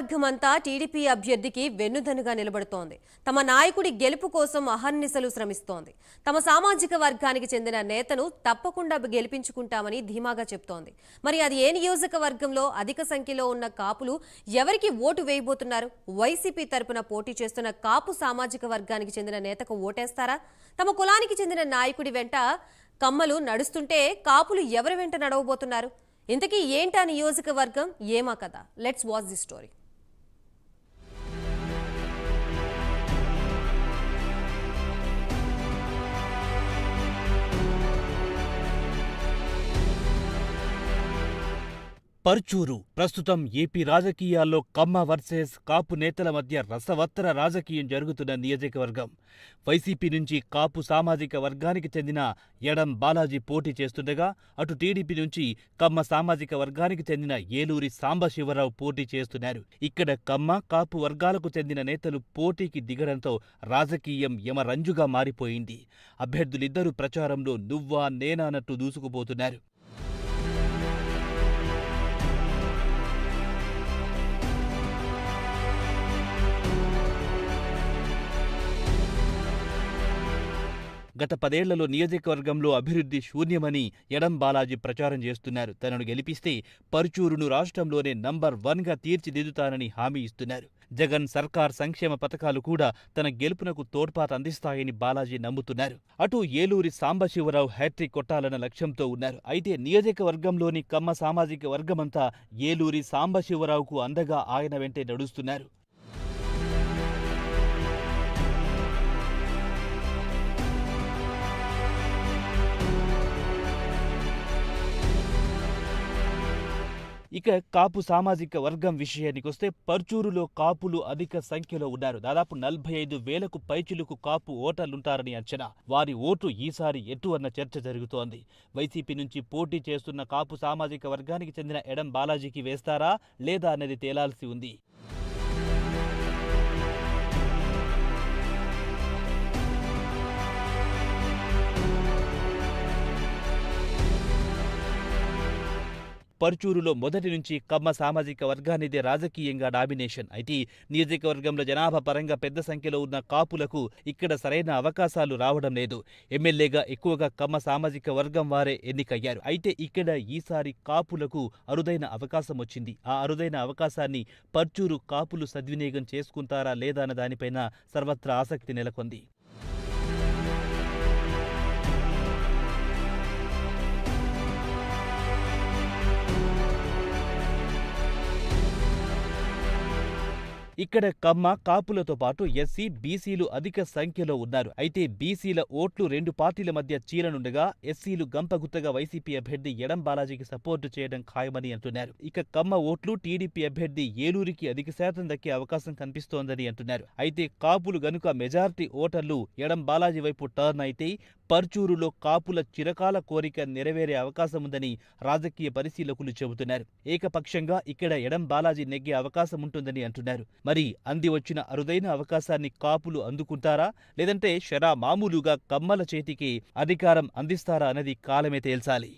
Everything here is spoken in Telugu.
నియోజకవర్గమంతా టీడీపీ అభ్యర్థికి వెన్నుదన్నుగా నిలబడుతోంది. తమ నాయకుడి గెలుపు కోసం అహర్నిశలు శ్రమిస్తోంది. తమ సామాజిక వర్గానికి చెందిన నేతను తప్పకుండా గెలిపించుకుంటామని ధీమాగా చెప్తోంది. మరి అది ఏ నియోజకవర్గంలో అధిక సంఖ్యలో ఉన్న కాపులు ఎవరికి ఓటు వేయబోతున్నారు? వైసీపీ తరపున పోటీ చేస్తున్న కాపు సామాజిక వర్గానికి చెందిన నేతకు ఓటేస్తారా? తమ కులానికి చెందిన నాయకుడి వెంట కమ్మలు నడుస్తుంటే కాపులు ఎవరి వెంట నడవబోతున్నారు? ఇంతకీ ఏంటా నియోజకవర్గం, ఏమా కదా? Let's watch the story. Parchur ప్రస్తుతం ఏపీ రాజకీయాల్లో కమ్మ వర్సెస్ కాపు నేతల మధ్య రసవత్తర రాజకీయం జరుగుతున్న నియోజకవర్గం. వైసీపీ నుంచి కాపు సామాజిక వర్గానికి చెందిన ఎడం బాలాజీ పోటీ చేస్తుండగా, అటు టీడీపీ నుంచి కమ్మ సామాజిక వర్గానికి చెందిన ఏలూరి సాంబశివరావు పోటీ చేస్తున్నారు. ఇక్కడ కమ్మ కాపు వర్గాలకు చెందిన నేతలు పోటీకి దిగడంతో రాజకీయం యమరంజుగా మారిపోయింది. అభ్యర్థులిద్దరూ ప్రచారంలో నువ్వా నేనా అన్నట్టు దూసుకుపోతున్నారు. గత 10 ఏళ్లలో నియోజకవర్గంలో అభివృద్ధి శూన్యమని ఎడం బాలాజీ ప్రచారం చేస్తున్నారు. తనను గెలిపిస్తే పరుచూరును రాష్ట్రంలోనే నంబర్ 1గా తీర్చిదిద్దుతానని హామీ ఇస్తున్నారు. జగన్ సర్కార్ సంక్షేమ పథకాలు కూడా తన గెలుపునకు తోడ్పాటు అందిస్తాయని బాలాజీ నమ్ముతున్నారు. అటు ఏలూరి సాంబశివరావు హ్యాట్రిక్ కొట్టాలన్న లక్ష్యంతో ఉన్నారు. అయితే నియోజకవర్గంలోని కమ్మ సామాజిక వర్గమంతా ఏలూరి సాంబశివరావుకు అండగా ఆయన వెంటే నడుస్తున్నారు. ఇక కాపు సామాజిక వర్గం విషయానికొస్తే పర్చూరులో కాపులు అధిక సంఖ్యలో ఉన్నారు. దాదాపు 45,000కు పైచిలుకు కాపు ఓటర్లుంటారని అంచనా. వారి ఓటు ఈసారి ఎటు అన్న చర్చ జరుగుతోంది. వైసీపీ నుంచి పోటీ చేస్తున్న కాపు సామాజిక వర్గానికి చెందిన ఎడం బాలాజీకి వేస్తారా లేదా అన్నది తేలాల్సి ఉంది. పర్చూరులో మొదటి నుంచి కమ్మ సామాజిక వర్గానిదే రాజకీయంగా డామినేషన్. అయితే నియోజకవర్గంలో జనాభా పరంగా పెద్ద సంఖ్యలో ఉన్న కాపులకు ఇక్కడ సరైన అవకాశాలు రావడం లేదు. ఎమ్మెల్యేగా ఎక్కువగా కమ్మ సామాజిక వర్గం వారే ఎన్నికయ్యారు. అయితే ఇక్కడ ఈసారి కాపులకు అరుదైన అవకాశం వచ్చింది. ఆ అరుదైన అవకాశాన్ని పర్చూరు కాపులు సద్వినియోగం చేసుకుంటారా లేదా అన్న దానిపైన సర్వత్రా ఆసక్తి నెలకొంది. ఇక్కడ కమ్మ కాపులతో పాటు ఎస్సీ, బీసీలు అధిక సంఖ్యలో ఉన్నారు. అయితే బీసీల ఓట్లు 2 పార్టీల మధ్య చీలనుండగా ఎస్సీలు గంపగుత్తగా వైసీపీ అభ్యర్థి ఎడం బాలాజీకి సపోర్టు చేయడం ఖాయమని అంటున్నారు. ఇక కమ్మ ఓట్లు టీడీపీ అభ్యర్థి ఏలూరికి అధిక శాతం దక్కే అవకాశం కనిపిస్తోందని అంటున్నారు. అయితే కాపులు గనుక మెజారిటీ ఓటర్లు ఎడం బాలాజీ వైపు టర్న్ అయితే పర్చూరులో కాపుల చిరకాల కోరిక నెరవేరే అవకాశం ఉందని రాజకీయ పరిశీలకులు చెబుతున్నారు. ఏకపక్షంగా ఇక్కడ ఎడం బాలాజీ నెగ్గే అవకాశం ఉంటుందని అంటున్నారు. మరి అంది వచ్చిన అరుదైన అవకాశాన్ని కాపులు అందుకుంటారా లేదంటే షరా మామూలుగా కమ్మల చేతికి అధికారం అందిస్తారా అన్నది కాలమే తేల్చాలి.